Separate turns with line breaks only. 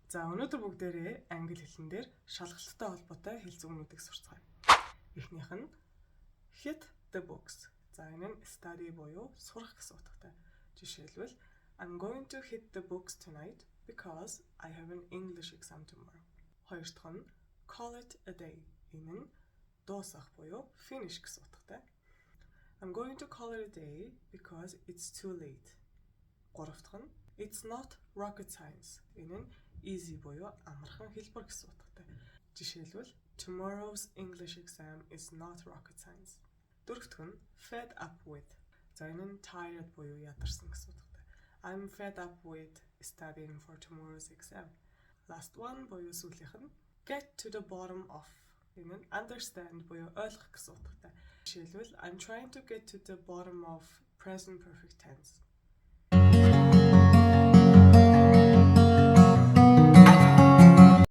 За өнөөдөр бүгдээрээ англи хэлэн дээр шалгалттай холбоотой хэлцүүрнүүдийг сурцгаая. Эхнийх нь hit the books. За энэ нь study буюу сурах гэсэн утгатай. Жишээлбэл I'm going to hit the books tonight because I have an English exam tomorrow. Хоёр дахь нь call it a day. Энэ нь дуусгах буюу finish гэсэн утгатай. I'm going to call it a day because it's too late. Гурав дахь нь it's not rocket science. Энэ нь easy буюу амархан хэлбэр гэсэн утгатай. Жишээлбэл tomorrow's English exam is not rocket science. Дөрөв дахь нь fed up with. За энэ нь tired буюу ядарсан гэсэн утгатай. I'm fed up with studying for tomorrow's exam. Last one буюу сүүлийнх нь get to the bottom of. Энэ нь understand буюу ойлгох гэсэн утгатай. Жишээлбэл I'm trying to get to the bottom of present perfect tense.